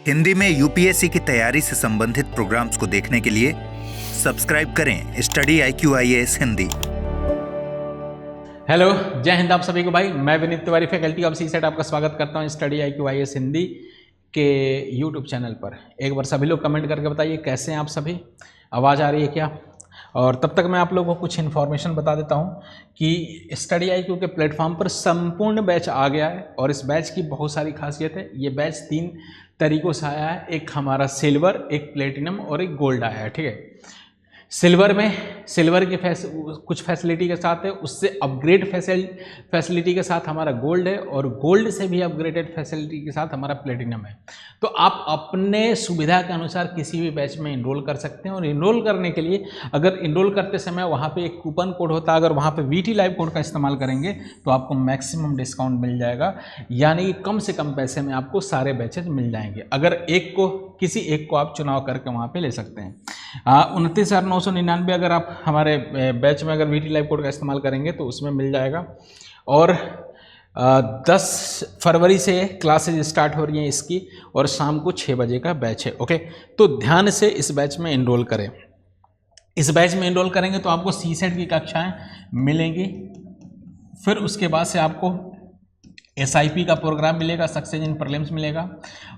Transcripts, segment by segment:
हिंदी में यूपीएससी की तैयारी से संबंधित प्रोग्राम्स को देखने के लिए सब्सक्राइब करें स्टडी IQIAS हिंदी। हेलो, जय हिंद आप सभी को। भाई मैं Vineet Tiwari, faculty of CSAT, आपका स्वागत करता हूं स्टडी IQIAS हिंदी के यूट्यूब चैनल पर। एक बार सभी लोग कमेंट करके बताइए कैसे हैं आप सभी, आवाज़ आ रही है क्या। और तब तक मैं आप लोगों को कुछ इन्फॉर्मेशन बता देता हूं कि स्टडी IQ के प्लेटफॉर्म पर संपूर्ण बैच आ गया है और इस बैच की बहुत सारी खासियत है। ये बैच 3 तरीक़ों से आया है, एक हमारा सिल्वर, एक प्लेटिनम और एक गोल्ड आया है। ठीक है, सिल्वर की कुछ फैसिलिटी के साथ है, उससे अपग्रेड फैसिलिटी के साथ हमारा गोल्ड है और गोल्ड से भी अपग्रेडेड फैसिलिटी के साथ हमारा प्लेटिनम है। तो आप अपने सुविधा के अनुसार किसी भी बैच में इनरोल कर सकते हैं। और इनरोल करने के लिए अगर इनरोल करते समय वहाँ पे एक कूपन कोड होता है, अगर वहाँ पे VT लाइव कोड का इस्तेमाल करेंगे तो आपको मैक्सिमम डिस्काउंट मिल जाएगा, यानी कि कम से कम पैसे में आपको सारे बैचेज मिल जाएंगे। अगर किसी एक को आप चुनाव करके वहाँ पे ले सकते हैं। 29,999 अगर आप हमारे बैच में अगर VT लाइव कोड का इस्तेमाल करेंगे तो उसमें मिल जाएगा। और 10 फरवरी से क्लासेज स्टार्ट हो रही हैं इसकी और शाम को 6 बजे का बैच है। ओके, तो ध्यान से इस बैच में इनरोल करें। इस बैच में इनरोल करेंगे तो आपको CSET की कक्षाएं मिलेंगी, फिर उसके बाद से आपको SIP का प्रोग्राम मिलेगा, सक्सेस इन प्रीलिम्स मिलेगा,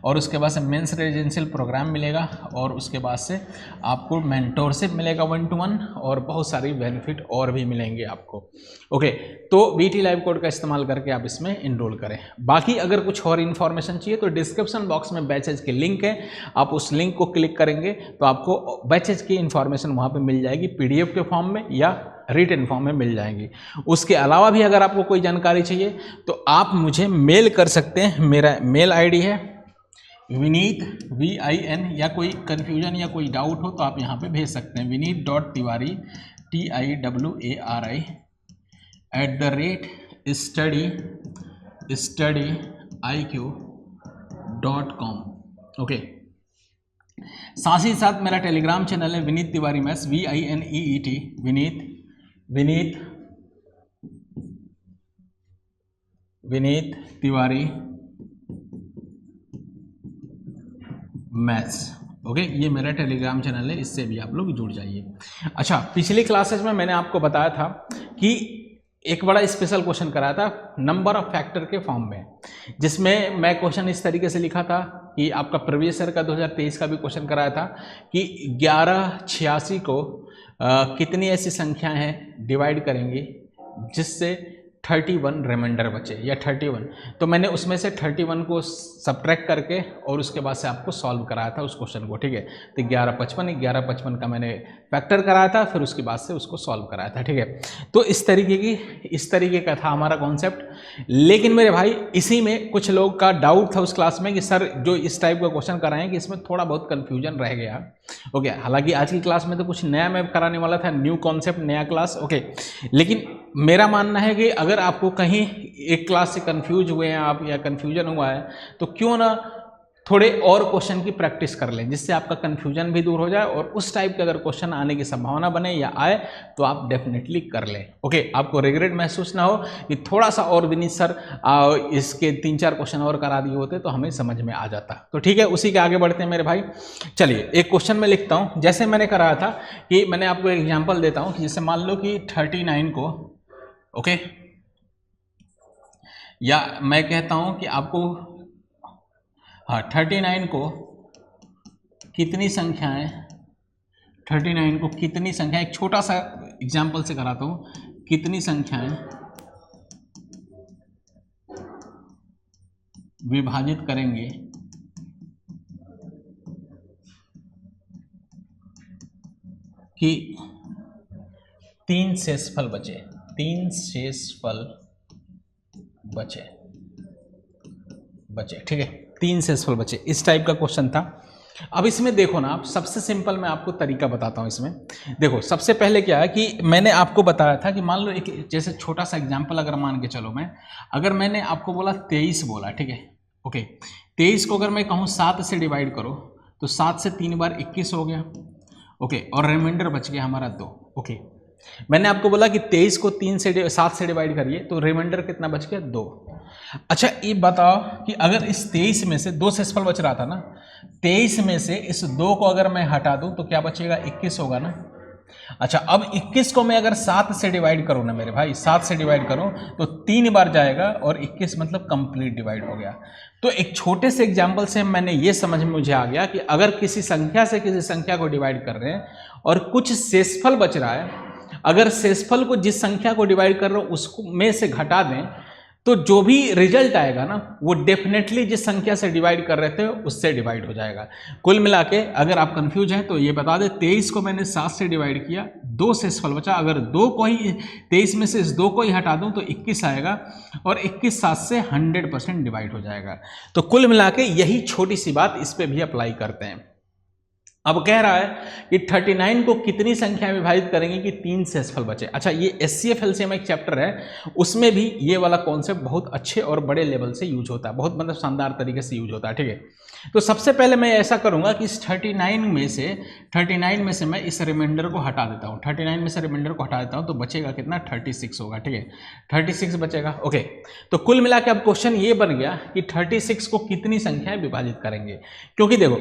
और उसके बाद से मेंस रेजिडेंशियल प्रोग्राम मिलेगा, और उसके बाद से आपको मेंटोरशिप मिलेगा 1-to-1, और बहुत सारी बेनिफिट और भी मिलेंगे आपको। ओके, तो VT लाइव कोड का इस्तेमाल करके आप इसमें इनरोल करें। बाकी अगर कुछ और इन्फॉर्मेशन चाहिए तो डिस्क्रिप्शन बॉक्स में बैचेज के लिंक है, आप उस लिंक को क्लिक करेंगे तो आपको बैचेज की इन्फॉर्मेशन वहाँ पर मिल जाएगी, PDF के फॉर्म में या रिटन फॉर्म में मिल जाएंगी। उसके अलावा भी अगर आपको कोई जानकारी चाहिए तो आप मुझे मेल कर सकते हैं। मेरा मेल ID है विनीत VIN, या कोई कन्फ्यूजन या कोई डाउट हो तो आप यहाँ पे भेज सकते हैं vineet.tiwari TIWARI@studiiq.com। ओके, साथ ही साथ मेरा टेलीग्राम चैनल है Vineet Tiwari maths, VINEET, Vineet Tiwari maths. Okay, ये मेरा टेलीग्राम चैनल है, इससे भी आप लोग जुड़ जाइए। अच्छा, पिछली क्लासेस में मैंने आपको बताया था कि एक बड़ा स्पेशल क्वेश्चन कराया था नंबर ऑफ फैक्टर के फॉर्म में, जिसमें मैं क्वेश्चन इस तरीके से लिखा था कि आपका प्रीवियस ईयर का 2023 का भी क्वेश्चन कराया था कि 1186 को कितनी ऐसी संख्याएं हैं डिवाइड करेंगी जिससे 31 रिमाइंडर बचे, या 31। तो मैंने उसमें से 31 को सब्ट्रैक्ट करके और उसके बाद से आपको सॉल्व कराया था उस क्वेश्चन को। ठीक है, तो 1155 का मैंने फैक्टर कराया था, फिर उसके बाद से उसको सॉल्व कराया था। ठीक है, तो इस तरीके का था हमारा कॉन्सेप्ट। लेकिन मेरे भाई, इसी में कुछ लोग का डाउट था उस क्लास में कि सर जो इस टाइप का क्वेश्चन कराएं कि इसमें थोड़ा बहुत कन्फ्यूजन रह गया। ओके, हालांकि आज की क्लास में तो कुछ नया मैं कराने वाला था, न्यू कॉन्सेप्ट, नया क्लास। ओके, लेकिन मेरा मानना है कि अगर आपको कहीं एक क्लास से कंफ्यूज हुए हैं आप, या कंफ्यूजन हुआ है, तो क्यों ना थोड़े और क्वेश्चन की प्रैक्टिस कर लें, जिससे आपका कंफ्यूजन भी दूर हो जाए और उस टाइप के अगर क्वेश्चन आने की संभावना बने या आए तो आप डेफिनेटली कर लें। ओके, आपको रिग्रेट महसूस ना हो कि थोड़ा सा और विनीत सर इसके 3-4 क्वेश्चन और करा दिए होते तो हमें समझ में आ जाता। तो ठीक है, उसी के आगे बढ़ते हैं मेरे भाई। चलिए, एक क्वेश्चन में लिखता हूँ, जैसे मैंने कराया था कि मैंने आपको एक एग्जाम्पल देता हूँ कि जैसे मान लो कि 39 को, ओके, या मैं कहता हूं कि आपको 39 को कितनी संख्याएं, 39 को कितनी संख्याएं, एक छोटा सा एग्जांपल से कराता हूं, कितनी संख्याएं विभाजित करेंगे कि 3 शेषफल बचे, 3 शेषफल बचे। ठीक है, 3 शेषफल बचे, इस टाइप का क्वेश्चन था। अब इसमें देखो ना, आप सबसे सिंपल मैं आपको तरीका बताता हूँ। इसमें देखो, सबसे पहले क्या है कि मैंने आपको बताया था कि मान लो एक जैसे छोटा सा एग्जांपल अगर मान के चलो, अगर मैंने आपको बोला 23 बोला, ठीक है, ओके, 23 को अगर मैं कहूँ 7 से डिवाइड करो तो 7 से 3 बार 21 हो गया। ओके, और रिमाइंडर बच गया हमारा 2। ओके, मैंने आपको बोला कि 23 को 7 से डिवाइड करिए तो रिमाइंडर कितना बच गया, 2। अच्छा ये बताओ कि अगर इस 23 में से 2 शेषफल बच रहा था ना, 23 में से इस 2 को अगर मैं हटा दूं तो क्या बचेगा, 21 होगा ना। अच्छा अब 21 को मैं अगर 7 से डिवाइड करूं ना मेरे भाई, 7 से डिवाइड करूं तो 3 बार जाएगा और 21 मतलब कंप्लीट डिवाइड हो गया। तो एक छोटे से एग्जाम्पल से मैंने ये समझ में मुझे आ गया कि अगर किसी संख्या से किसी संख्या को डिवाइड कर रहे हैं और कुछ शेषफल बच रहा है, अगर शेषफल को जिस संख्या को डिवाइड कर रहे हो उसको में से घटा दें तो जो भी रिजल्ट आएगा ना वो डेफिनेटली जिस संख्या से डिवाइड कर रहे थे उससे डिवाइड हो जाएगा। कुल मिला के अगर आप कंफ्यूज हैं तो ये बता दें, 23 को मैंने 7 से डिवाइड किया, 2 शेषफल बचा, अगर 2 को ही 23 में से इस 2 को ही हटा दूं तो 21 आएगा और 21 7 से 100% डिवाइड हो जाएगा। तो कुल मिला के यही छोटी सी बात इस पर भी अप्लाई करते हैं। अब कह रहा है कि 39 को कितनी संख्या में विभाजित करेंगे कि 3 शेषफल बचे। अच्छा ये HCF LCM एक चैप्टर है, उसमें भी ये वाला कॉन्सेप्ट बहुत अच्छे और बड़े लेवल से यूज होता है, बहुत मतलब शानदार तरीके से यूज होता है, ठीक है। तो सबसे पहले मैं ऐसा करूंगा कि इस 39 में से मैं इस रिमाइंडर को हटा देता हूँ, 39 में से रिमाइंडर को हटा देता हूँ तो बचेगा कितना, 36 होगा, ठीक है, 36 बचेगा। ओके, तो कुल मिला के अब क्वेश्चन ये बन गया कि 36 को कितनी संख्याएं विभाजित करेंगे, क्योंकि देखो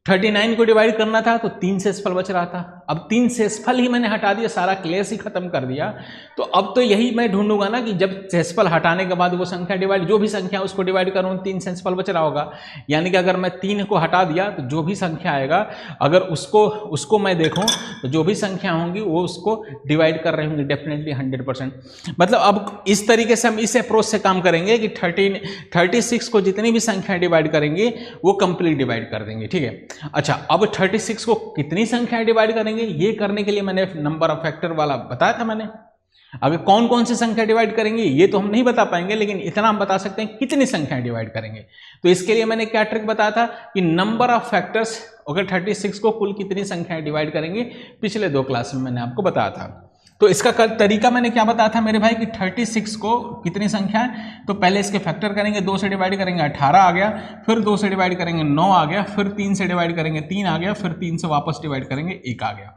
39 को डिवाइड करना था तो 3 शेषफल बच रहा था, अब 3 शेषफल ही मैंने हटा दिया, सारा क्लेश ही खत्म कर दिया। तो अब तो यही मैं ढूंढूंगा ना कि जब शेषफल हटाने के बाद वो संख्या डिवाइड, जो भी संख्या उसको डिवाइड करूँ 3 शेषफल बच रहा होगा, यानी कि अगर मैं 3 को हटा दिया तो जो भी संख्या आएगा अगर उसको मैं देखूँ तो जो भी संख्या होंगी वो उसको डिवाइड कर रहे होंगे डेफिनेटली 100%। मतलब अब इस तरीके से हम इस अप्रोच से काम करेंगे कि 36 को जितनी भी संख्या डिवाइड करेंगे वो कंप्लीट डिवाइड कर देंगे, ठीक है। अच्छा अब 36 को कितनी संख्याएं डिवाइड करेंगे, ये करने के लिए मैंने नंबर ऑफ फैक्टर वाला बताया था मैंने। अगर कौन कौन सी संख्या डिवाइड करेंगे ये तो हम नहीं बता पाएंगे, लेकिन इतना हम बता सकते हैं कितनी संख्याएं डिवाइड करेंगे। तो इसके लिए मैंने क्या ट्रिक बताया था कि नंबर ऑफ फैक्टर्स अगर 36 को कुल कितनी संख्याएं डिवाइड करेंगे, पिछले 2 क्लास में मैंने आपको बताया था। तो इसका तरीका मैंने क्या बताया था मेरे भाई कि 36 को कितनी संख्या है, तो पहले इसके फैक्टर करेंगे, 2 से डिवाइड करेंगे 18 आ गया, फिर 2 से डिवाइड करेंगे 9 आ गया, फिर 3 से डिवाइड करेंगे 3 आ गया, फिर 3 से वापस डिवाइड करेंगे 1 आ गया।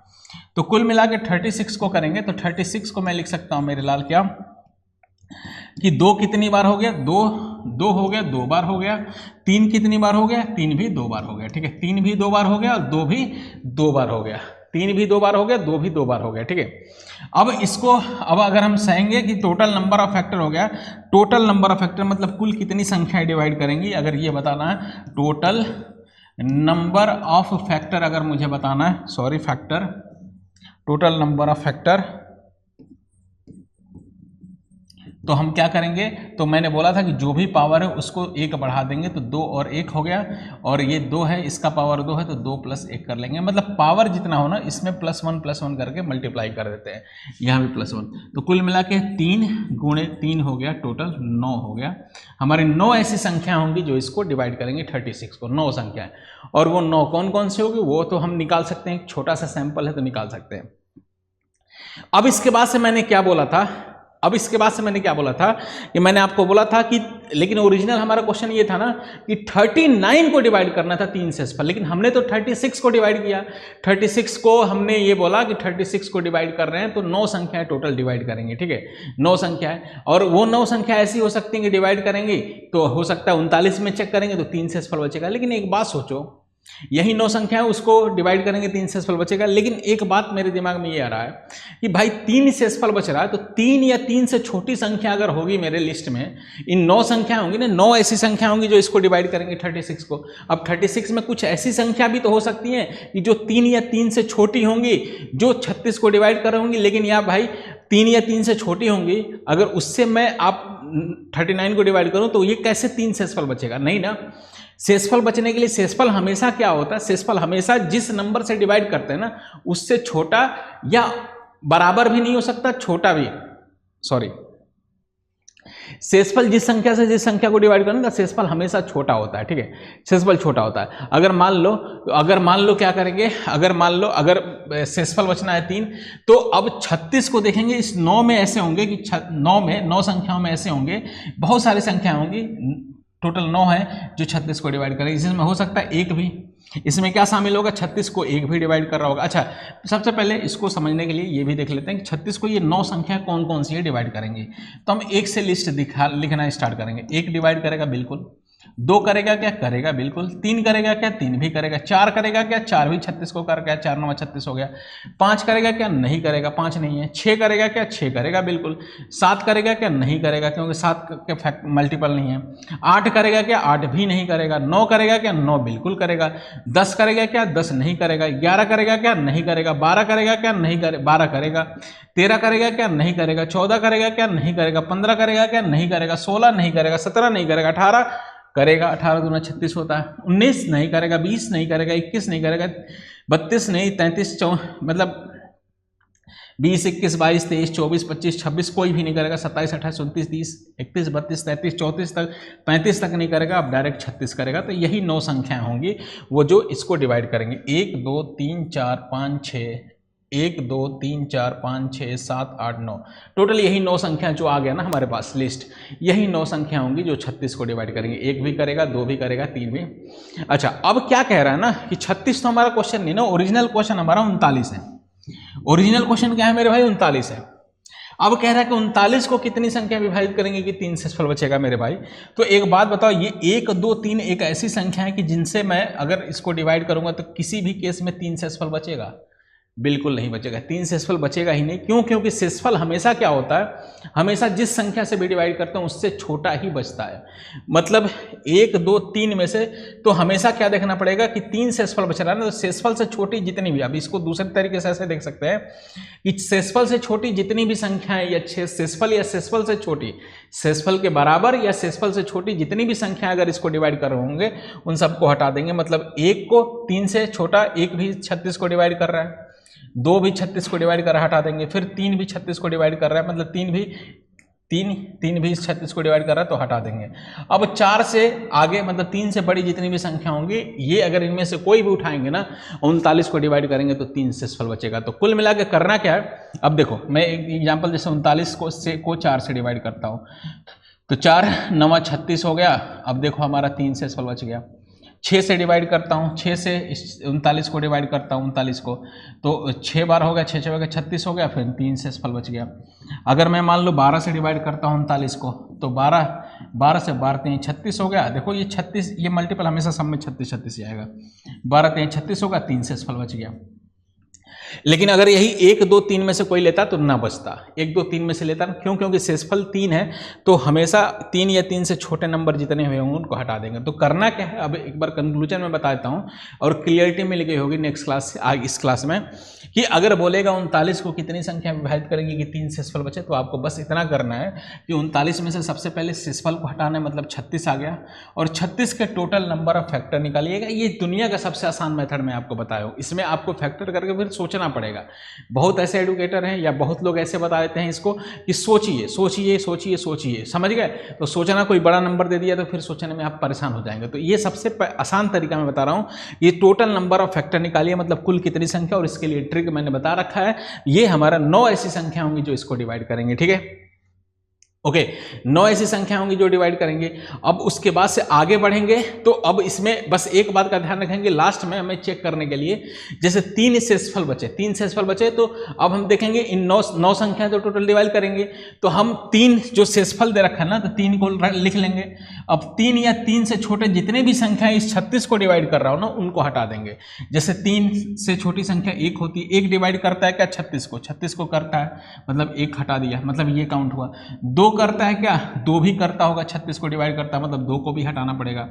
तो कुल मिला के 36 को करेंगे तो 36 को मैं लिख सकता हूँ मेरे लाल क्या कि 2 कितनी बार हो गया, 2 हो गया, 2 बार हो गया, 3 कितनी बार हो गया, 3 भी 2 बार हो गया, ठीक है, 3 भी 2 बार हो गया और 2 भी 2 बार हो गया, 3 भी 2 बार हो गया, 2 भी 2 बार हो गया, ठीक है। अब इसको अब अगर हम सहेंगे कि टोटल नंबर ऑफ फैक्टर हो गया, टोटल नंबर ऑफ फैक्टर मतलब कुल कितनी संख्याएं डिवाइड करेंगी, अगर ये बताना है टोटल नंबर ऑफ फैक्टर, अगर मुझे बताना है sorry factor, total number of factor, तो हम क्या करेंगे, तो मैंने बोला था कि जो भी पावर है उसको 1 बढ़ा देंगे तो 2 और 1 हो गया, और ये 2 है इसका पावर 2 है तो 2 + 1 कर लेंगे, मतलब पावर जितना हो ना इसमें +1 करके मल्टीप्लाई कर देते हैं, यहाँ भी +1, तो कुल मिला के 3 × 3 हो गया, टोटल 9 हो गया। हमारे 9 ऐसी संख्या होंगी जो इसको डिवाइड करेंगे 36 को, 9 संख्या है, और वो 9 कौन कौन से होगी वो तो हम निकाल सकते हैं, एक छोटा सा सैंपल है तो निकाल सकते हैं। अब इसके बाद से मैंने क्या बोला था कि मैंने आपको बोला था कि लेकिन ओरिजिनल हमारा क्वेश्चन ये था ना कि 39 को डिवाइड करना था 3 शेषफल, लेकिन हमने तो 36 को डिवाइड किया, 36 को हमने ये बोला कि 36 को डिवाइड कर रहे हैं तो 9 संख्याएं टोटल डिवाइड करेंगे, ठीक है, 9 संख्याएं, और वो 9 संख्या ऐसी हो सकती हैं कि डिवाइड करेंगे तो हो सकता है 39 में चेक करेंगे तो 3 शेषफल बचेगा, लेकिन एक बात सोचो, यही 9 संख्या है उसको डिवाइड करेंगे 3 शेषफल बचेगा, लेकिन एक बात मेरे दिमाग में ये आ रहा है कि भाई 3 शेषफल बच रहा है तो 3 या 3 से छोटी संख्या अगर होगी मेरे लिस्ट में, इन 9 संख्या होंगी ना, 9 ऐसी संख्या होंगी जो इसको डिवाइड करेंगे 36 को। अब 36 में कुछ ऐसी संख्या भी तो हो सकती हैं कि जो 3 या 3 से छोटी होंगी, जो 36 को डिवाइड कर रही होंगी, लेकिन या भाई 3 या 3 से छोटी होंगी, अगर उससे मैं आप 39 को डिवाइड करूँ तो ये कैसे 3 शेषफल बचेगा, नहीं ना। शेषफल बचने के लिए शेषफल हमेशा क्या होता है, शेषफल हमेशा जिस नंबर से डिवाइड करते हैं ना उससे छोटा या बराबर भी नहीं हो सकता, छोटा भी, सॉरी, शेषफल जिस संख्या से जिस संख्या को डिवाइड करना शेषफल हमेशा छोटा होता है, ठीक है, शेषफल छोटा होता है। अगर मान लो क्या करेंगे, अगर शेषफल बचना है 3, तो अब 36 को देखेंगे, इस 9 में ऐसे होंगे कि 9 संख्याओं में ऐसे होंगे, बहुत सारी संख्या होंगी, टोटल 9 है जो 36 को डिवाइड करेंगे, जिसमें हो सकता है 1 भी, इसमें क्या शामिल होगा, 36 को 1 भी डिवाइड कर रहा होगा। अच्छा, सबसे पहले इसको समझने के लिए ये भी देख लेते हैं कि 36 को ये 9 संख्या कौन कौन सी है डिवाइड करेंगे। तो हम 1 से लिस्ट लिखना स्टार्ट करेंगे। 1 डिवाइड करेगा बिल्कुल, 2 करेगा क्या, करेगा बिल्कुल, 3 करेगा क्या, 3 भी करेगा, 4 करेगा क्या, 4 भी 36 को कर गया, 4 9 36 हो गया। 5 करेगा क्या, नहीं करेगा, 5 नहीं है। 6 करेगा क्या, 6 करेगा बिल्कुल। 7 करेगा क्या, नहीं करेगा क्योंकि 7 के फैक्ट मल्टीपल नहीं है। 8 करेगा क्या, 8 भी नहीं करेगा। 9 करेगा क्या, 9 बिल्कुल करेगा। 10 करेगा क्या, 10 नहीं करेगा। 11 करेगा क्या, नहीं करेगा। 12 करेगा क्या, नहीं करे, 12 करेगा। 13 करेगा क्या, नहीं करेगा। 14 करेगा क्या, नहीं करेगा। 15 करेगा क्या, नहीं करेगा। 16 नहीं करेगा। 17 नहीं करेगा। 18 करेगा, 18 दूना 36 होता है। 19 नहीं करेगा। 20 नहीं करेगा। 21 नहीं करेगा। 32 नहीं, 33 मतलब 20 21 22 23 24 25 26 कोई भी नहीं करेगा। 27 28 29 30 31 32 33 34 तक 35 तक नहीं करेगा। अब डायरेक्ट 36 करेगा। तो यही 9 संख्याएं होंगी वो जो इसको डिवाइड करेंगे। 1 2 3 4 5 6 1 2 3 4 5 6 7 8 9 टोटल यही 9 संख्या जो आ गया ना हमारे पास लिस्ट, यही 9 संख्या होंगी जो 36 को डिवाइड करेंगे। 1 भी करेगा, 2 भी करेगा, 3 भी। अच्छा, अब क्या कह रहा है ना कि 36 तो हमारा क्वेश्चन नहीं ना, ओरिजिनल क्वेश्चन हमारा 39 है। ओरिजिनल क्वेश्चन क्या है मेरे भाई, 39 है। अब कह रहा है कि 39 को कितनी संख्या विभाजित करेंगे कि 3 शेषफल बचेगा मेरे भाई। तो एक बात बताओ, ये 1 2 3 एक ऐसी संख्या है कि जिनसे मैं अगर इसको डिवाइड करूंगा तो किसी भी केस में 3 शेषफल बचेगा? बिल्कुल नहीं बचेगा। 3 शेषफल बचेगा ही नहीं। क्यों? क्योंकि शेषफल हमेशा क्या होता है, हमेशा जिस संख्या से भी डिवाइड करते हैं उससे छोटा ही बचता है। मतलब 1 2 3 में से तो हमेशा क्या देखना पड़ेगा कि 3 शेषफल बच रहा है ना, तो शेषफल से छोटी जितनी भी, अब इसको दूसरे तरीके से ऐसे देख सकते हैं कि शेषफल से छोटी जितनी भी संख्याएं या शेषफल या शेषफल से छोटी, शेषफल के बराबर या शेषफल से छोटी जितनी भी संख्या अगर इसको डिवाइड कर रहे होंगे उन सबको हटा देंगे। मतलब 1 को 3 से छोटा, 1 भी 36 को डिवाइड कर रहा है, 2 भी 36 को डिवाइड कर हटा देंगे, फिर 3 भी 36 को डिवाइड कर रहा है, मतलब 3 भी 36 को डिवाइड कर रहा है तो हटा देंगे। अब 4 से आगे मतलब 3 से बड़ी जितनी भी संख्या होंगी, ये अगर इनमें से कोई भी उठाएंगे ना, 39 को डिवाइड करेंगे तो 3 शेषफल बचेगा। तो कुल मिला के करना क्या है, अब देखो मैं एक एग्जाम्पल जैसे 39 को 4 से डिवाइड करता हूँ, तो 4 9 36 हो गया। अब देखो हमारा 3 शेषफल बच गया। 6 से डिवाइड करता हूँ, 6 से 39 को डिवाइड करता हूँ 39 को, तो 6 बार हो गया, 6 हो गया 36 हो गया, फिर 3 शेषफल बच गया। अगर मैं मान लो 12 से डिवाइड करता हूँ 39 को, तो 12 से 12 3 36 हो गया। देखो ये 36, ये मल्टीपल हमेशा सब में 36 36 ही आएगा। 12 3 36 होगा, 3 शेषफल बच गया। लेकिन अगर यही 1 2 3 में से कोई लेता तो ना बचता, 1 2 3 में से लेता। क्यों? क्योंकि शेषफल 3 है, तो हमेशा 3 या 3 से छोटे नंबर जितने हुए होंगे उनको हटा देंगे। तो करना क्या है, अब एक बार कंक्लूजन में बता देता हूँ और क्लियरिटी मिल गई होगी नेक्स्ट क्लास से, आगे इस क्लास में, कि अगर बोलेगा 39 को कितनी संख्या विभाजित करेंगे कि 3 शेषफल बचे, तो आपको बस इतना करना है कि 39 में से सबसे पहले शेषफल को हटाना है, मतलब 36 आ गया, और 36 के टोटल नंबर ऑफ फैक्टर निकालिएगा। ये दुनिया का सबसे आसान मेथड मैं आपको बताया हूँ। इसमें आपको फैक्टर करके फिर सोचना पड़ेगा। बहुत ऐसे एडुकेटर हैं या बहुत लोग ऐसे बता देते हैं इसको कि सोचिए सोचिए सोचिए सोचिए, समझ गए? तो सोचना, कोई बड़ा नंबर दे दिया तो फिर सोचने में आप परेशान हो जाएंगे। तो ये सबसे आसान तरीका मैं बता रहा हूँ। ये टोटल नंबर ऑफ फैक्टर निकालिए, मतलब कुल कितनी संख्या, और इसके लिए ट्रिक मैंने बता रखा है। ये हमारा 9 ऐसी संख्या होंगी जो इसको डिवाइड करेंगे, ठीक है? ओके, 9 ऐसी संख्या होंगी जो डिवाइड करेंगे। अब उसके बाद से आगे बढ़ेंगे तो अब इसमें बस एक बात का ध्यान रखेंगे, लास्ट में हमें चेक करने के लिए, जैसे 3 शेषफल बचे, तो अब हम देखेंगे इन 9 संख्या तो टोटल डिवाइड करेंगे, तो हम 3 जो शेषफल दे रखा है ना, तो 3 को लिख लेंगे। अब 3 या 3 से छोटे जितने भी संख्या इस 36 को डिवाइड कर रहा हो ना, उनको हटा देंगे। जैसे 3 से छोटी संख्या 1 होती है, 1 डिवाइड करता है क्या, 36 को करता है, मतलब 1 हटा दिया, मतलब ये काउंट हुआ। 2 करता है क्या, 2 भी करता होगा, 36 को डिवाइड करता है, मतलब 2 को भी हटाना पड़ेगा।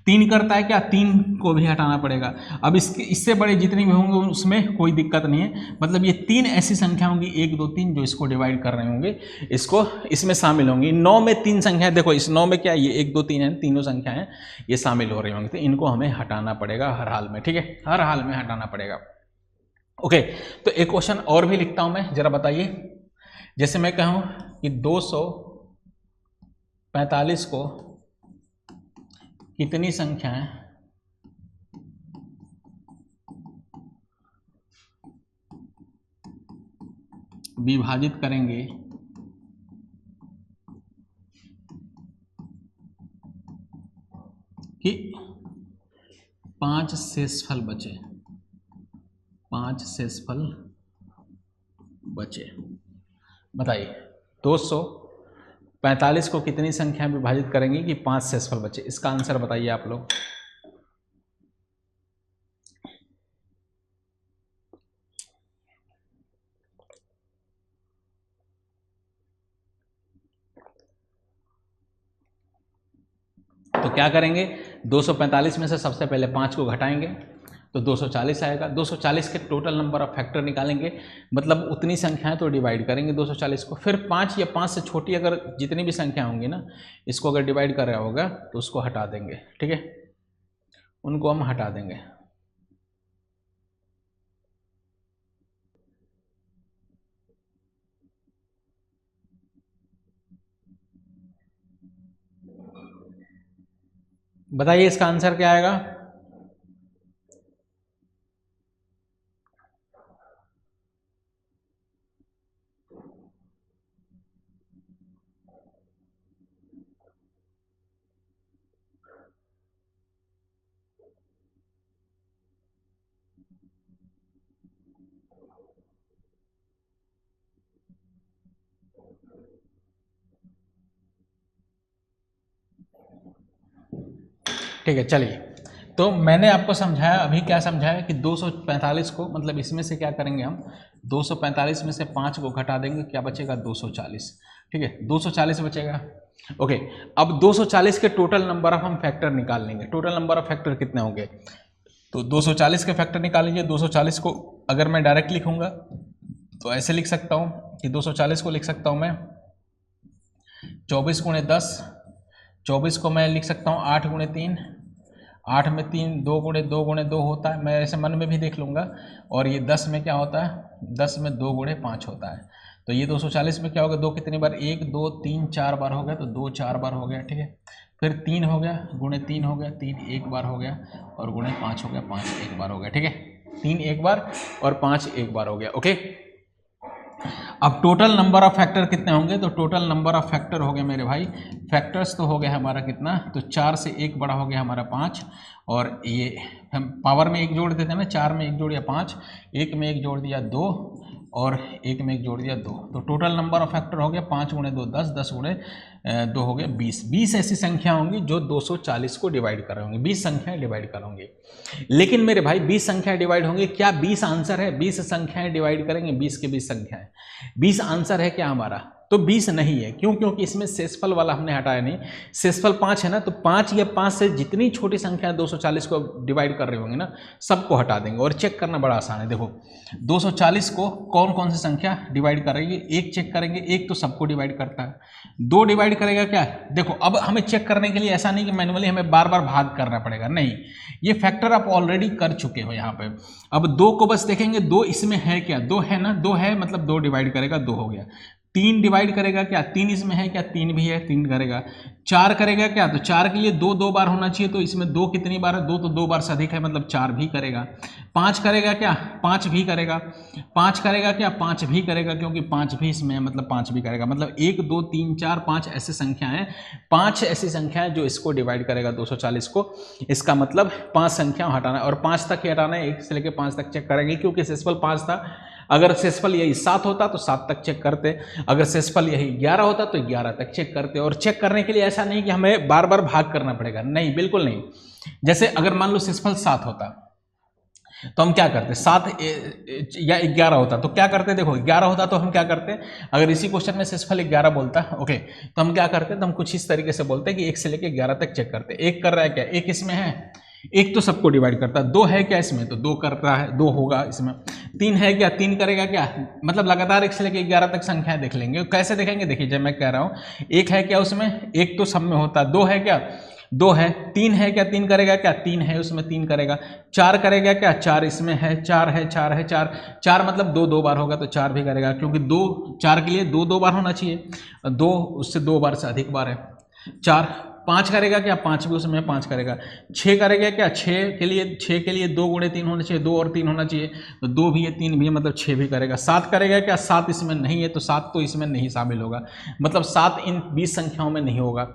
3 करता है क्या, 3 को भी हटाना पड़ेगा। अब इससे बड़े जितने भी होंगे उसमें कोई दिक्कत नहीं है, मतलब ये 3 ऐसी संख्या होंगी 1 2 3 जो इसको डिवाइड कर रहे होंगे, इसको इसमें शामिल होंगी। 9 में 3 संख्या, देखो इस 9 में क्या ये 1 2 3 है, तीनों संख्याएं ये शामिल हो रही होंगी, तो इनको हमें हटाना पड़ेगा हर हाल में, ठीक है? हर हाल में हटाना पड़ेगा। ओके, तो एक क्वेश्चन और भी लिखता हूं मैं, जरा बताइए। जैसे मैं कहूं कि 245 को कितनी संख्याएं विभाजित करेंगे कि 5 शेषफल बचे, 5 शेषफल बचे। बताइए 245 को कितनी संख्या में विभाजित करेंगे कि 5 शेषफल बचे? इसका आंसर बताइए आप लोग। तो क्या करेंगे, 245 में से सबसे पहले 5 को घटाएंगे तो 240 आएगा। 240 के टोटल नंबर ऑफ फैक्टर निकालेंगे, मतलब उतनी संख्याएं तो डिवाइड करेंगे 240 को। फिर 5 या 5 से छोटी अगर जितनी भी संख्या होंगी ना, इसको अगर डिवाइड कर रहा होगा तो उसको हटा देंगे, ठीक है, उनको हम हटा देंगे। बताइए इसका आंसर क्या आएगा? ठीक है, चलिए, तो मैंने आपको समझाया, अभी क्या समझाया कि 245 को, मतलब इसमें से क्या करेंगे हम, 245 में से 5 को घटा देंगे, क्या बचेगा 240, ठीक है, 240 बचेगा। ओके, अब 240 के टोटल नंबर ऑफ हम फैक्टर निकाल लेंगे। टोटल नंबर ऑफ फैक्टर कितने होंगे, तो 240 के फैक्टर निकाल लीजिए। 240 को अगर मैं डायरेक्ट लिखूंगा तो ऐसे लिख सकता हूँ कि 240 को लिख सकता हूँ मैं 24 गुणे 10, 24 को मैं लिख सकता हूँ 8 गुणे 3, 8 में 3, 2 गुणे 2 गुणे 2 होता है, मैं ऐसे मन में भी देख लूँगा। और ये 10 में क्या होता है, 10 में 2 गुणे 5 होता है। तो ये 240 में क्या होगा, 2 कितनी बार, 1 2 3 4 बार हो गया, तो 2 4 बार हो गया, ठीक है। फिर 3 हो गया, गुणे 3 हो गया, 3 एक बार हो गया, और गुणे 5 हो गया, 5 एक बार हो गया, ठीक है। 3 एक बार और 5 एक बार हो गया, ओके। अब टोटल नंबर ऑफ फैक्टर कितने होंगे, तो टोटल नंबर ऑफ फैक्टर हो गए मेरे भाई, फैक्टर्स तो हो गया हमारा कितना, तो 4 से 1 बड़ा हो गया हमारा 5, और ये हम पावर में 1 जोड़ देते हैं ना, 4 में 1 जोड़ दिया 5, 1 में 1 जोड़ दिया 2, और 1 में 1 जोड़ दिया 2, तो टोटल नंबर ऑफ फैक्टर हो गया 5 गुणे 2 10, 10 गुणे 2 हो गया 20। 20 ऐसी संख्या होंगी जो 240 को डिवाइड कर रहे होंगे, 20 संख्याएं डिवाइड कर होंगे। लेकिन मेरे भाई 20 संख्याएं डिवाइड होंगी, क्या 20 आंसर है? 20 संख्याएं डिवाइड करेंगे, 20 के 20 संख्याएं, 20 आंसर है क्या हमारा? तो 20 नहीं है। क्यों? क्योंकि इसमें शेषफल वाला हमने हटाया नहीं, शेषफल 5 है ना, तो 5 या 5 से जितनी छोटी संख्या 240 को डिवाइड कर रहे होंगे ना, सबको हटा देंगे। और चेक करना बड़ा आसान है, देखो 240 को कौन कौन सी संख्या डिवाइड कर रही है, एक चेक करेंगे, एक तो सबको डिवाइड करता है, 2 डिवाइड करेगा क्या? देखो अब हमें चेक करने के लिए ऐसा नहीं कि मैनुअली हमें बार बार भाग करना पड़ेगा, नहीं, ये फैक्टर आप ऑलरेडी कर चुके हो यहाँ पे। अब 2 को बस देखेंगे, 2 इसमें है क्या, 2 है ना, 2 है, मतलब 2 डिवाइड करेगा, 2 हो गया। 3 डिवाइड करेगा क्या, 3 इसमें है क्या, 3 भी है, 3 करेगा। 4 करेगा क्या, तो 4 के लिए 2 2 बार होना चाहिए, तो इसमें 2 कितनी बार है, 2 तो 2 बार से अधिक है, मतलब 4 भी करेगा। 5 करेगा क्या, 5 भी करेगा। 5 करेगा क्या, 5 भी करेगा, क्योंकि 5 भी इसमें है, मतलब 5 भी करेगा। मतलब 1 2 3 4 5 ऐसी संख्याएं, 5 ऐसी संख्याएं जो इसको डिवाइड करेगा 240 को। इसका मतलब 5 संख्या हटाना है, और 5 तक ही हटाना है, 1 से लेकर 5 तक चेक करेंगे, क्योंकि शेषफल 5 था। अगर शेषफल यही 7 होता तो 7 तक चेक करते, अगर शेषफल यही 11 होता तो 11 तक चेक करते। और चेक करने के लिए ऐसा नहीं कि हमें बार बार भाग करना पड़ेगा, नहीं, बिल्कुल नहीं। जैसे अगर मान लो शेषफल 7 होता तो हम क्या करते, 7 या 11 होता तो क्या करते, देखो 11 होता तो हम क्या करते, अगर इसी क्वेश्चन में शेषफल 11 बोलता, ओके, तो हम क्या करते, तो हम कुछ इस तरीके से बोलते कि 1 से लेकर 11 तक चेक करते। 1 कर रहा है क्या, 1 इसमें है, 1 तो सबको डिवाइड करता है। 2 है क्या इसमें, तो 2 करता है, 2 होगा इसमें। 3 है क्या, 3 करेगा क्या, मतलब लगातार 1 से लेकर 11 तक संख्याएं देख लेंगे। कैसे देखेंगे, देखिए जब मैं कह रहा हूँ 1 है क्या उसमें, 1 तो सब में होता है। 2 है क्या, 2 है। 3 है क्या, 3 करेगा क्या, 3 है उसमें, 3 करेगा। 4 करेगा क्या, 4 इसमें है, 4 है, 4 है, 4 4 मतलब 2 2 बार होगा, तो 4 भी करेगा, क्योंकि 2 4 के लिए 2 2 बार होना चाहिए, 2 उससे 2 बार से अधिक बार है। 4 5 करेगा क्या, 5 भी उसमें 5 करेगा। 6 करेगा क्या, 6 के लिए 2 गुणे 3 होना चाहिए, 2 और 3 होना चाहिए, तो 2 भी है 3 भी है, मतलब 6 भी करेगा। 7 करेगा क्या, 7 इसमें नहीं है तो 7 तो इसमें नहीं शामिल होगा, मतलब 7 इन 20 संख्याओं में नहीं होगा।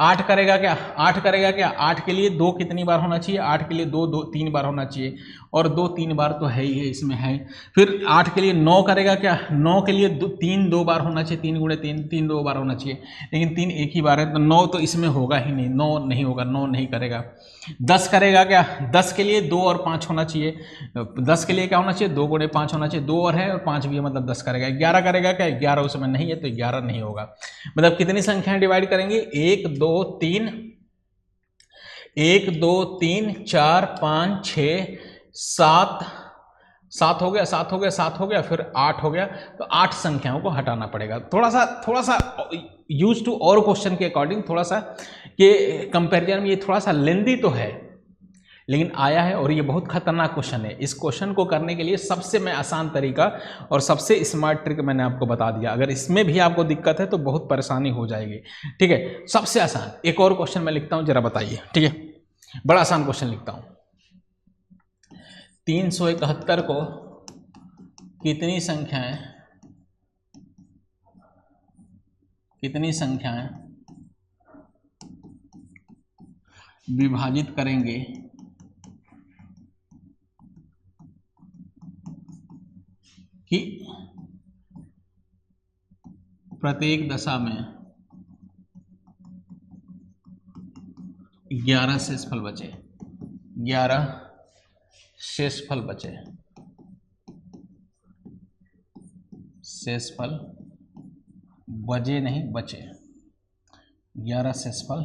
8 करेगा क्या, 8 करेगा क्या, 8 के लिए 2 कितनी बार होना चाहिए, 8 के लिए 2 3 बार होना चाहिए, और 2 3 बार तो है ही है, इसमें है। फिर 8 के लिए 9 करेगा क्या, 9 के लिए 3 2 बार होना चाहिए, 3 गुणे 3 3 2 बार होना चाहिए, लेकिन 3 एक ही बार है, तो 9 तो इसमें होगा ही नहीं, 9 नहीं होगा, 9 नहीं करेगा। 10 करेगा क्या, 10 के लिए 2 और 5 होना चाहिए, 10 के लिए क्या होना चाहिए, 2 गुणे 5 होना चाहिए, 2 और है और 5 भी है, मतलब 10 करेगा। 11 करेगा क्या, 11 उसमें नहीं है तो 11 नहीं होगा। मतलब कितनी संख्याएं डिवाइड करेंगे, 1 2 3 1 2 3 4 5 6 7 7 हो गया, 7 हो गया, 7 हो गया, फिर 8 हो गया, तो 8 संख्याओं को हटाना पड़ेगा। थोड़ा सा यूज टू और क्वेश्चन के अकॉर्डिंग थोड़ा सा के कंपेरिजन में ये थोड़ा सा लेंदी तो है, लेकिन आया है, और ये बहुत खतरनाक क्वेश्चन है। इस क्वेश्चन को करने के लिए सबसे मैं आसान तरीका और सबसे स्मार्ट ट्रिक मैंने आपको बता दिया। अगर इसमें भी आपको दिक्कत है तो बहुत परेशानी हो जाएगी, ठीक है। सबसे आसान एक और क्वेश्चन मैं लिखता हूं, जरा बताइए, ठीक है, बड़ा आसान क्वेश्चन लिखता हूं। 371 को कितनी संख्याएं विभाजित करेंगे कि प्रत्येक दशा में 11 शेषफल बचे, 11 शेषफल बचे, शेषफल बचे नहीं बचे, 11 शेषफल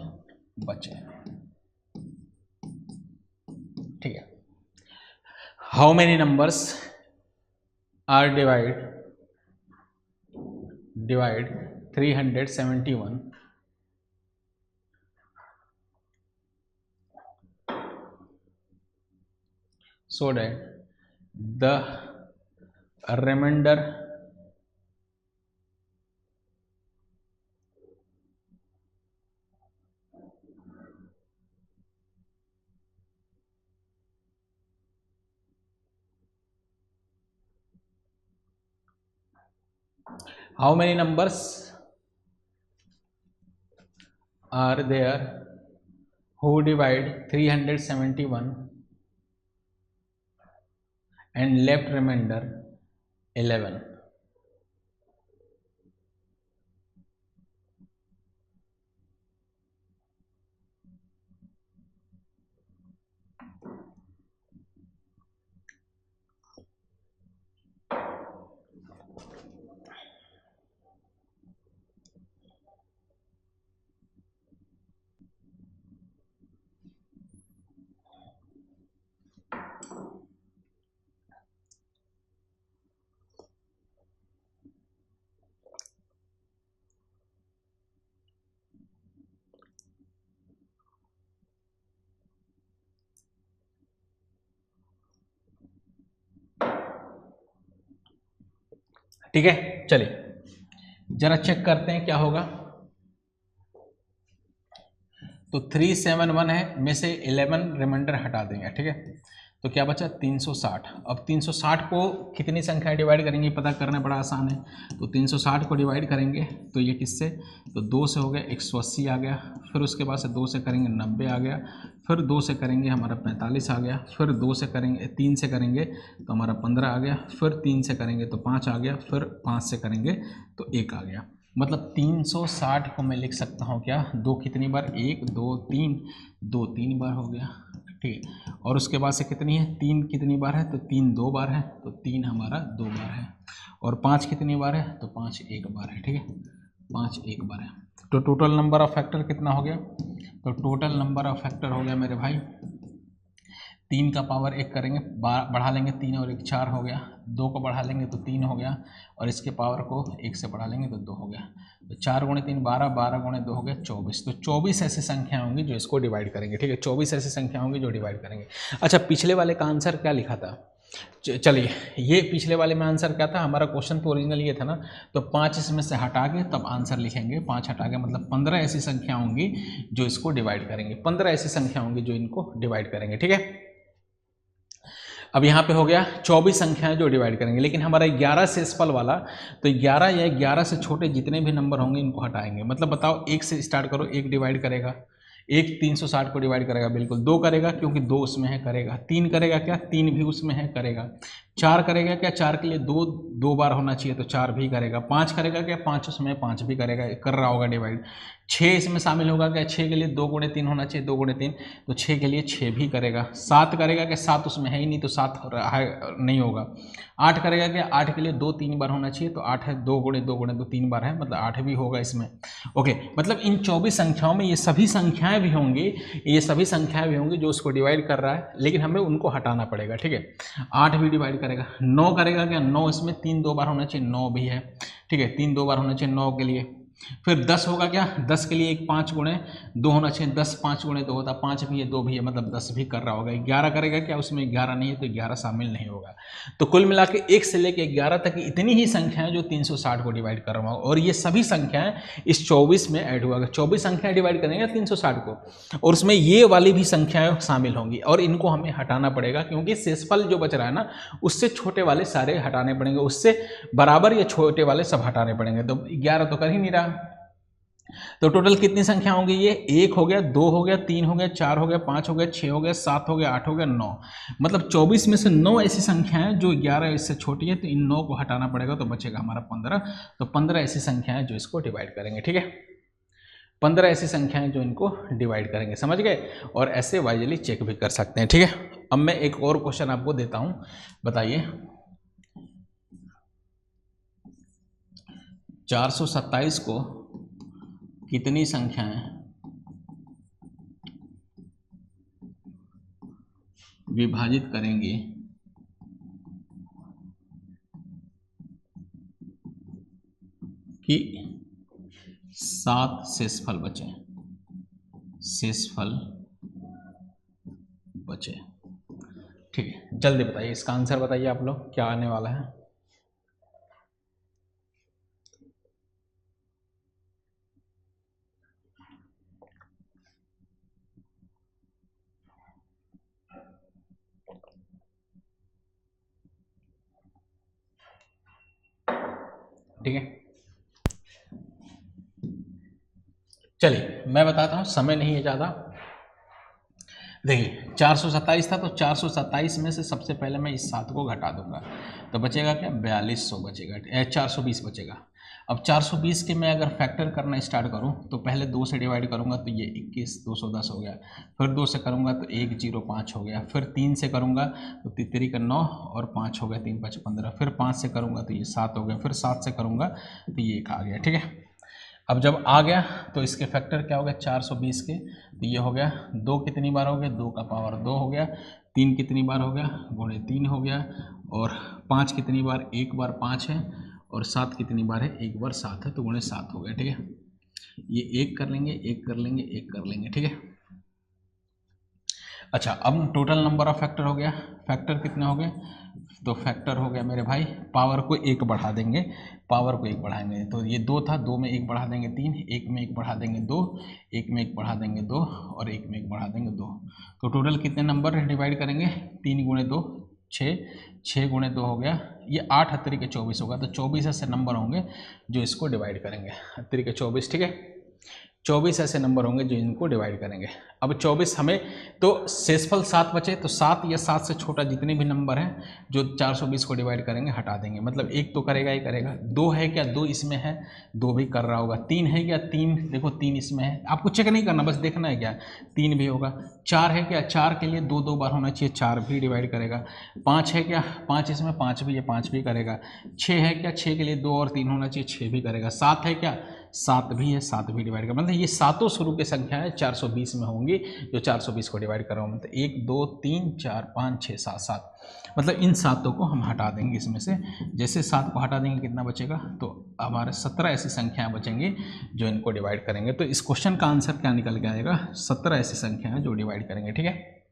बचे, ठीक है। How many numbers are divide 371 so that the remainder how many numbers are there who divide 371 and left remainder 11? ठीक है, चलिए जरा चेक करते हैं क्या होगा। तो 371 है, में से 11 रिमाइंडर हटा देंगे, ठीक है, तो क्या बचा 360। अब 360 को कितनी संख्याएं डिवाइड करेंगे पता करना बड़ा आसान है। तो 360 को डिवाइड करेंगे तो ये किससे, तो 2 से हो गया 180 आ गया, फिर उसके बाद से 2 से करेंगे 90 आ गया, फिर 2 से करेंगे हमारा 45 आ गया, फिर 2 से करेंगे 3 से करेंगे तो हमारा 15 आ गया, फिर 3 से करेंगे तो 5 आ गया, फिर 5 से करेंगे तो 1 आ गया। मतलब 360 को मैं लिख सकता हूँ क्या, 2 कितनी बार, 1 2 3, 2 3 बार हो गया, ठीक है। और उसके बाद से कितनी है, 3 कितनी बार है, तो 3 2 बार है, तो 3 हमारा 2 बार है। और 5 कितनी बार है, तो 5 1 बार है, ठीक है, 5 1 बार है। तो टोटल नंबर ऑफ फैक्टर कितना हो गया, तो टोटल नंबर ऑफ फैक्टर हो गया मेरे भाई 3 का पावर 1 करेंगे, बढ़ा लेंगे 3 और 1 4 हो गया, 2 को बढ़ा लेंगे तो 3 हो गया, और इसके पावर को 1 से बढ़ा लेंगे तो 2 हो गया। तो 4 गुणे 3 12, 12 गुणे 2 हो गया 24। तो 24 ऐसी संख्या होंगी जो इसको डिवाइड करेंगे, ठीक है, 24 ऐसी संख्या होंगी जो डिवाइड करेंगे। अच्छा, पिछले वाले का आंसर क्या लिखा था, चलिए, ये पिछले वाले में आंसर क्या था हमारा, क्वेश्चन तो ओरिजिनल ये था ना, तो 5 इसमें से हटा के तब आंसर लिखेंगे। 5 हटा के मतलब 15 ऐसी संख्या होंगी जो इसको डिवाइड करेंगे, 15 ऐसी संख्या होंगी जो इनको डिवाइड करेंगे, ठीक है। अब यहाँ पे हो गया 24 संख्याएं जो डिवाइड करेंगे, लेकिन हमारा 11 शेषफल वाला, तो 11 या 11 से छोटे जितने भी नंबर होंगे इनको हटाएंगे। मतलब बताओ, 1 से स्टार्ट करो, 1 डिवाइड करेगा, 1 360 को डिवाइड करेगा, बिल्कुल। 2 करेगा क्योंकि 2 उसमें है, करेगा। 3 करेगा क्या, 3 भी उसमें है, करेगा। 4 करेगा क्या, 4 के लिए 2 बार होना चाहिए तो 4 भी करेगा। 5 करेगा क्या, 5 उसमें 5 भी करेगा, कर रहा होगा डिवाइड। 6 इसमें शामिल होगा क्या, 6 के लिए 2 गुणे 3 होना चाहिए, 2 गुणे 3 तो 6 के लिए 6 भी करेगा। 7 करेगा क्या, 7 उसमें है ही नहीं तो 7 नहीं होगा। 8 करेगा क्या, 8 के लिए 2 3 बार होना चाहिए तो 8 है, 2 गुणे 2 गुणे 2 3 बार है, मतलब 8 भी होगा इसमें। ओके, मतलब इन 24 संख्याओं में ये सभी संख्याएं भी होंगी, ये सभी संख्याएं भी होंगी जो उसको डिवाइड कर रहा है, लेकिन हमें उनको हटाना पड़ेगा, ठीक है। 8 भी डिवाइड करेगा। 9 करेगा क्या, 9 इसमें 3 2 बार होना चाहिए, 9 भी है, ठीक है, 3 2 बार होना चाहिए 9 के लिए। फिर 10 होगा क्या, 10 के लिए एक 5 गुणे 2 होना चाहिए, 10 5 गुणे 2 होता, 5 भी है 2 भी है, मतलब 10 भी कर रहा होगा। 11 करेगा क्या, उसमें 11 नहीं है तो 11 शामिल नहीं होगा। तो कुल मिला के 1 से लेकर 11 तक इतनी ही संख्याएं जो 360 को डिवाइड कर रहा हूँ, और ये सभी संख्याएं इस 24 में ऐड हुआ। 24 संख्याएं डिवाइड करेंगे 360 को, और उसमें ये वाली भी संख्याएं शामिल होंगी, और इनको हमें हटाना पड़ेगा क्योंकि शेषफल जो बच रहा है ना, उससे छोटे वाले सारे हटाने पड़ेंगे, उससे बराबर या छोटे वाले सब हटाने पड़ेंगे। तो 11 तो कर ही नहीं रहा, तो टोटल कितनी संख्या होंगी ये, 1 हो गया, 2 हो गया, 3 हो गया, 4 हो गया, 5 हो गया, 6 हो गया, 7 हो गया, 8 हो गया, 9। मतलब 24 में से 9 ऐसी संख्याएं जो 11 इससे छोटी है, तो इन 9 को हटाना पड़ेगा, तो बचेगा हमारा 15। तो 15 ऐसी संख्याएं जो इसको डिवाइड करेंगे, ठीक है। 15 ऐसी संख्याएं जो इनको डिवाइड करेंगे, समझ गए। और ऐसे वाइजली चेक भी कर सकते हैं, ठीक है। अब मैं एक और क्वेश्चन आपको देता हूं, बताइए 427 को कितनी संख्याएं विभाजित करेंगे कि 7 शेषफल बचे, शेषफल बचे, ठीक है। जल्दी बताइए, इसका आंसर बताइए आप लोग, क्या आने वाला है। ठीक है, चलिए मैं बताता हूँ, समय नहीं है ज़्यादा। देखिए 427 था, तो 427 में से सबसे पहले मैं इस 7 को घटा दूंगा, तो बचेगा क्या, 4200 बचेगा, 420 बचेगा। अब 420 के मैं अगर फैक्टर करना स्टार्ट करूं, तो पहले 2 से डिवाइड करूंगा तो ये 21 210 हो गया, फिर 2 से करूंगा तो 105 हो गया, फिर 3 से करूंगा तो 3 का 9 और 5 हो गया, 3 5 15, फिर 5 से करूंगा तो ये 7 हो गया, फिर 7 से करूंगा तो ये 1 आ गया, ठीक है। अब जब आ गया तो इसके फैक्टर क्या हो गया, 420 के, तो ये हो गया 2 कितनी बार हो गया, 2 का पावर 2 हो गया, 3 कितनी बार हो गया, गुणे 3 हो गया, और 5 कितनी बार, 1 बार 5 है, और 7 कितनी बार है, 1 बार 7 है, तो गुणे 7 हो गया, ठीक है। ये 1 कर लेंगे, 1 कर लेंगे, 1 कर लेंगे, ठीक है। अच्छा, अब टोटल नंबर ऑफ फैक्टर हो गया, फैक्टर कितने हो गए, तो फैक्टर हो गया मेरे भाई, पावर को 1 बढ़ा देंगे, पावर को 1 बढ़ाएंगे, तो ये 2 था, 2 में 1 बढ़ा देंगे 3, 1 में 1 बढ़ा देंगे 2, 1 में 1 बढ़ा देंगे 2, और 1 में 1 बढ़ा देंगे 2। तो टोटल कितने नंबर डिवाइड करेंगे, 3 गुणे 2 6, 6 गुणे 2 हो गया, ये 8 हत्तरी के 24 होगा, तो 24 ऐसे नंबर होंगे जो इसको डिवाइड करेंगे, हत्तरी के 24, ठीक है। 24 ऐसे नंबर होंगे जो इनको डिवाइड करेंगे। अब 24 हमें, तो शेषफल 7 बचे, तो 7 या 7 से छोटा जितने भी नंबर हैं जो 420 को डिवाइड करेंगे हटा देंगे, मतलब 1 तो करेगा ही करेगा। 2 है क्या, 2 इसमें है, 2 भी कर रहा होगा। 3 है क्या, 3 देखो 3 इसमें है, आपको चेक नहीं करना, बस देखना है क्या, 3 भी होगा। 4 है क्या, 4 के लिए 2 2 बार होना चाहिए, 4 भी डिवाइड करेगा। 5 है क्या, 5 इसमें 5 भी है, 5 भी करेगा। 6 है क्या, 6 के लिए 2 और 3 होना चाहिए, 6 भी करेगा। 7 है क्या, 7 भी है, 7 भी डिवाइड कर, मतलब ये सातों शुरू की संख्या है 420 में होंगी जो 420 को डिवाइड कर रहा हूँ, मतलब 1 2 3 4 5 6 7 7, मतलब इन सातों को हम हटा देंगे इसमें से। जैसे 7 को हटा देंगे कितना बचेगा, तो हमारे 17 ऐसी संख्याएं बचेंगी जो इनको डिवाइड करेंगे। तो इस क्वेश्चन का आंसर क्या निकल के आएगा, 17 ऐसी संख्याएं जो डिवाइड करेंगे, ठीक है।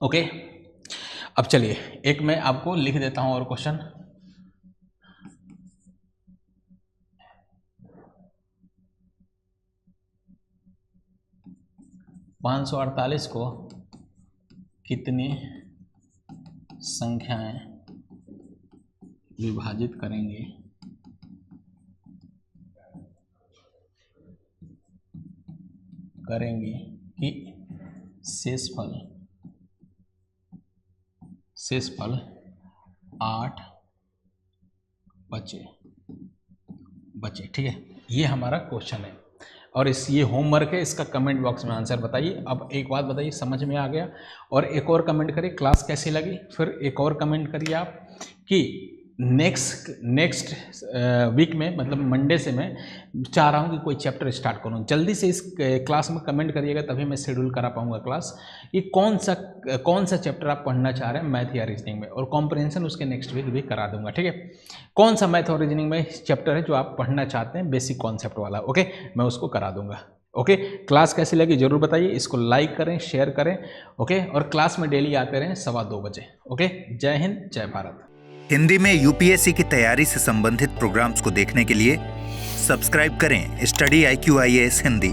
ओके, अब चलिए एक मैं आपको लिख देता हूं और क्वेश्चन। पाँच सौ अड़तालीस को कितनी संख्याएं विभाजित करेंगे कि शेषफल 8 बचे। ठीक है, ये हमारा क्वेश्चन है और ये होमवर्क है, इसका कमेंट बॉक्स में आंसर बताइए। अब एक बात बताइए, समझ में आ गया? और एक और कमेंट करिए क्लास कैसी लगी। फिर एक और कमेंट करिए आप कि नेक्स्ट वीक में, मतलब मंडे से मैं चाह रहा हूँ कि कोई चैप्टर स्टार्ट करूँ। जल्दी से इस क्लास में कमेंट करिएगा, तभी मैं शेड्यूल करा पाऊँगा क्लास। कि कौन सा चैप्टर आप पढ़ना चाह रहे हैं मैथ या रीजनिंग में, और कॉम्प्रिहेंशन उसके नेक्स्ट वीक भी करा दूंगा। ठीक है, कौन सा मैथ और रीजनिंग में चैप्टर है जो आप पढ़ना चाहते हैं बेसिक कॉन्सेप्ट वाला, ओके, मैं उसको करा दूंगा। ओके, क्लास कैसी लगी जरूर बताइए, इसको लाइक करें, शेयर करें, ओके, और क्लास में डेली आते रहें 2:15 बजे। ओके, जय हिंद, जय भारत। हिंदी में यूपीएससी की तैयारी से संबंधित प्रोग्राम्स को देखने के लिए सब्सक्राइब करें स्टडी IQ IAS हिंदी।